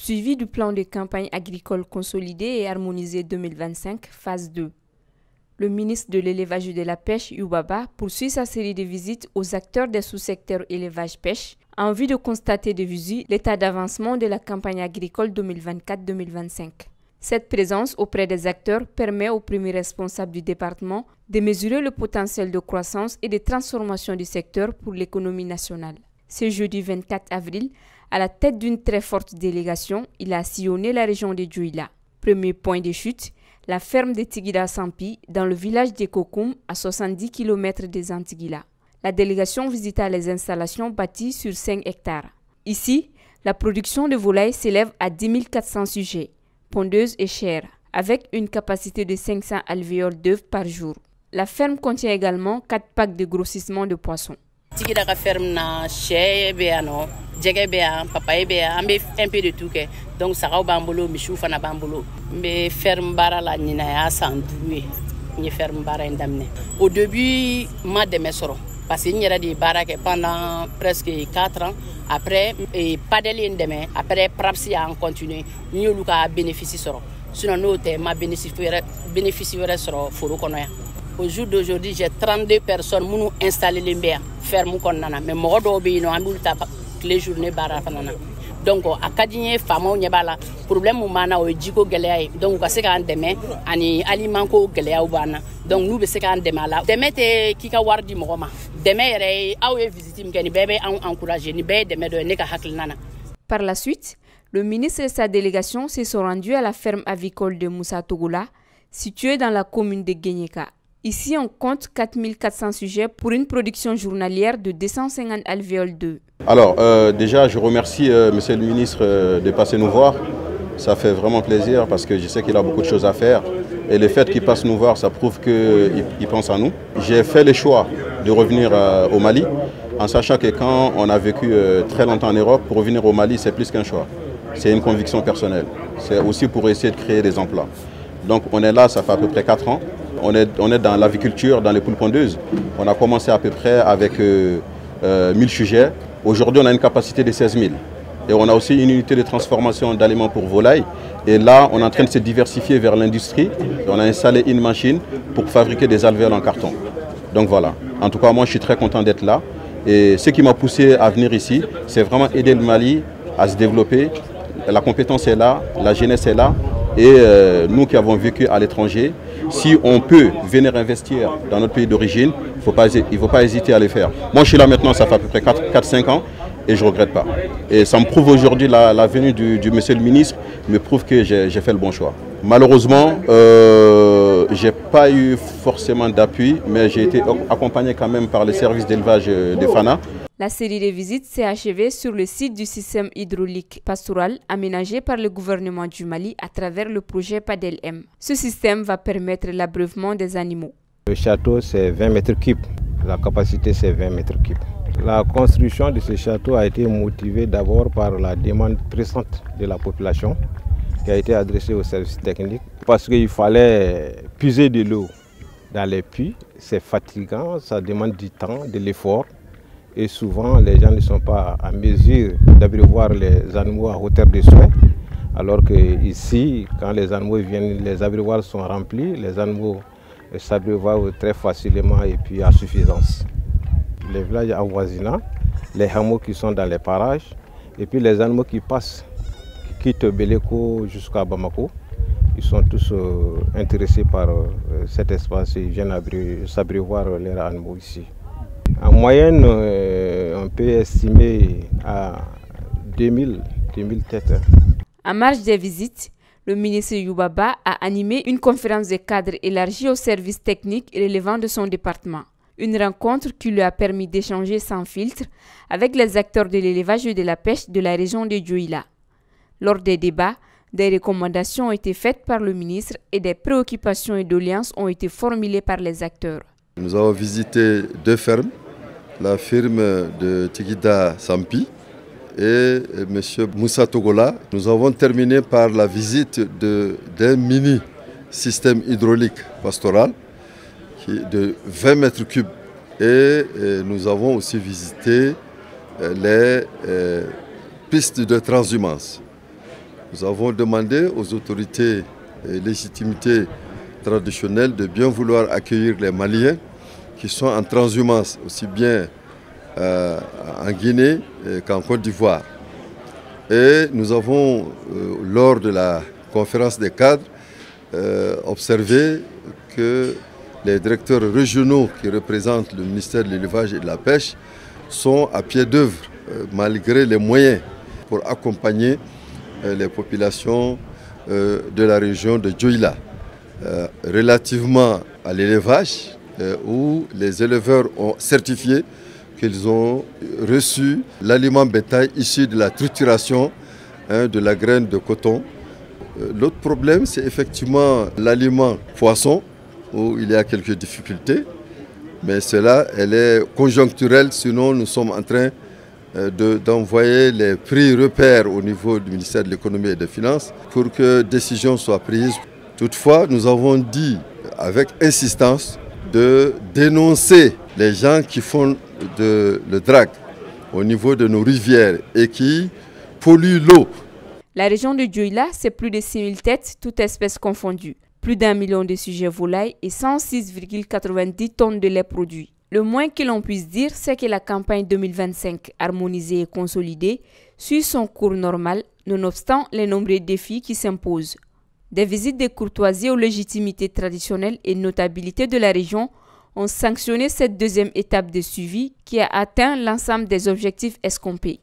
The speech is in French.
suivi du plan de campagne agricole consolidé et harmonisé 2025, phase 2. Le ministre de l'élevage et de la pêche, Youbaba, poursuit sa série de visites aux acteurs des sous-secteurs élevage-pêche en vue de constater de visu l'état d'avancement de la campagne agricole 2024-2025. Cette présence auprès des acteurs permet aux premiers responsables du département de mesurer le potentiel de croissance et de transformation du secteur pour l'économie nationale. Ce jeudi 24 avril, à la tête d'une très forte délégation, il a sillonné la région de Dioula. Premier point de chute, la ferme de Tigida Sampi, dans le village de Kokoum, à 70 km des Antigua. La délégation visita les installations bâties sur 5 hectares. Ici, la production de volailles s'élève à 10 400 sujets, pondeuses et chairs, avec une capacité de 500 alvéoles d'œufs par jour. La ferme contient également 4 packs de grossissement de poissons. Tigida ka ferme na chè be ano jege be an papaye be an be un peu de tout ke donc sagaw bambolo mishu fana bambolo be ferme bara la nyina ya sanduwe ni ferme bara ndamne au début ma deme soro parce que nyera di bara ke pendant presque 4 ans après et pas de ndeme après prapsi a continuer nyolu ka bénéficie soro sinon no te ma bénéficier soro foro kono ya. Au jour d'aujourd'hui, j'ai 32 personnes qui ont installé les fermes. Mais moi, je suis les journées bara fanana. Donc, à Kadine, femme, il y a problème au Djiko Galea. Donc, c'est quand demain, ani aliment ko Galea ubana. Donc, nous, c'est quand demain là. Demain, c'est qui a wardi mohoma. Demain, il visiter me bébé encourager ni bébé demain de neka haklnana. Par la suite, le ministre et sa délégation se sont rendus à la ferme avicole de Moussa Togola, située dans la commune de Guénieka. Ici, on compte 4400 sujets pour une production journalière de 250 alvéoles d'œufs. Alors, déjà, je remercie Monsieur le ministre de passer nous voir. Ça fait vraiment plaisir parce que je sais qu'il a beaucoup de choses à faire. Et le fait qu'il passe nous voir, ça prouve qu'il pense à nous. J'ai fait le choix de revenir au Mali, en sachant que quand on a vécu très longtemps en Europe, pour revenir au Mali, c'est plus qu'un choix. C'est une conviction personnelle. C'est aussi pour essayer de créer des emplois. Donc, on est là, ça fait à peu près 4 ans. On est dans l'aviculture, dans les poules pondeuses. On a commencé à peu près avec 1000 sujets. Aujourd'hui, on a une capacité de 16 000. Et on a aussi une unité de transformation d'aliments pour volailles. Et là, on est en train de se diversifier vers l'industrie. On a installé une machine pour fabriquer des alvéoles en carton. Donc voilà. En tout cas, moi, je suis très content d'être là. Et ce qui m'a poussé à venir ici, c'est vraiment aider le Mali à se développer. La compétence est là, la jeunesse est là. Et nous qui avons vécu à l'étranger, si on peut venir investir dans notre pays d'origine, il ne faut pas hésiter à le faire. Moi, je suis là maintenant, ça fait à peu près 4-5 ans et je ne regrette pas. Et ça me prouve aujourd'hui, la venue du monsieur le ministre me prouve que j'ai fait le bon choix. Malheureusement, je n'ai pas eu forcément d'appui, mais j'ai été accompagné quand même par le service d'élevage de Fana. La série de visites s'est achevée sur le site du système hydraulique pastoral aménagé par le gouvernement du Mali à travers le projet PADEL-M. Ce système va permettre l'abreuvement des animaux. Le château, c'est 20 mètres cubes. La capacité, c'est 20 mètres cubes. La construction de ce château a été motivée d'abord par la demande pressante de la population qui a été adressée au service technique parce qu'il fallait puiser de l'eau dans les puits. C'est fatigant, ça demande du temps, de l'effort. Et souvent, les gens ne sont pas en mesure d'abreuvoir les animaux à hauteur de souhait. Alors qu'ici, quand les animaux viennent, les abreuvoirs sont remplis, les animaux s'abreuvent très facilement et puis à suffisance. Les villages avoisinants, les hameaux qui sont dans les parages, et puis les animaux qui passent, qui quittent Beleko jusqu'à Bamako, ils sont tous intéressés par cet espace et viennent s'abreuvoir leurs animaux ici. En moyenne, on peut estimer à 2000 têtes. En marge des visites, le ministre Youbaba a animé une conférence de cadre élargie aux services techniques relevant de son département. Une rencontre qui lui a permis d'échanger sans filtre avec les acteurs de l'élevage et de la pêche de la région de Dioula. Lors des débats, des recommandations ont été faites par le ministre et des préoccupations et doléances ont été formulées par les acteurs. Nous avons visité 2 fermes, la firme de Tigida Sampi et M. Moussa Togola. Nous avons terminé par la visite d'un mini système hydraulique pastoral de 20 mètres cubes. Et nous avons aussi visité les pistes de transhumance. Nous avons demandé aux autorités et légitimités traditionnelles de bien vouloir accueillir les Maliens qui sont en transhumance, aussi bien en Guinée qu'en Côte d'Ivoire. Et nous avons, lors de la conférence des cadres, observé que les directeurs régionaux qui représentent le ministère de l'Élevage et de la Pêche sont à pied d'œuvre, malgré les moyens, pour accompagner les populations de la région de Dioïla. Relativement à l'élevage, où les éleveurs ont certifié qu'ils ont reçu l'aliment bétail issu de la trituration de la graine de coton. L'autre problème, c'est effectivement l'aliment poisson, où il y a quelques difficultés, mais cela, elle est conjoncturelle, sinon nous sommes en train d'envoyer les prix repères au niveau du ministère de l'économie et des finances pour que décision soit prise. Toutefois, nous avons dit avec insistance de dénoncer les gens qui font le drag au niveau de nos rivières et qui polluent l'eau. La région de Dioïla, c'est plus de 6 000 têtes, toutes espèces confondues, plus d'1 million de sujets volailles et 106,90 tonnes de lait produit. Le moins que l'on puisse dire, c'est que la campagne 2025 harmonisée et consolidée suit son cours normal, nonobstant les nombreux défis qui s'imposent. Des visites de courtoisie aux légitimités traditionnelles et notabilités de la région ont sanctionné cette deuxième étape de suivi qui a atteint l'ensemble des objectifs escomptés.